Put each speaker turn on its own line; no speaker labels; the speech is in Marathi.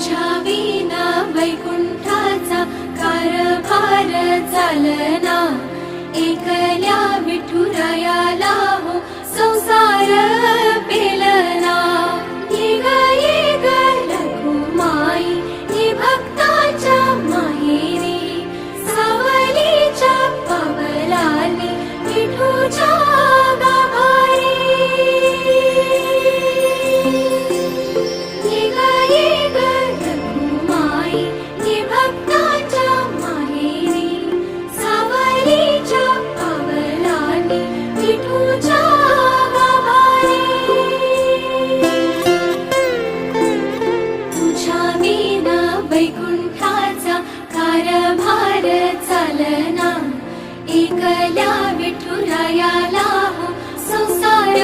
तुझ्या विना वैकुंठाचा कारभार चालना, एकल्या विठुरायाला हो संसार पेलना। ये ग रघुमाई ये भक्ताच्या माहेरी, सावलीच्या पावलांनी विठूच्या गाभारी। ये ग रघुमाई ये भक्ताच्या माहेरी, सावलीच्या पावलांनी विठूच्या गाभारी। तुझ्या विना वैकुंठाचा कारभार चालना, एकल्या विठुरायाला हो संसार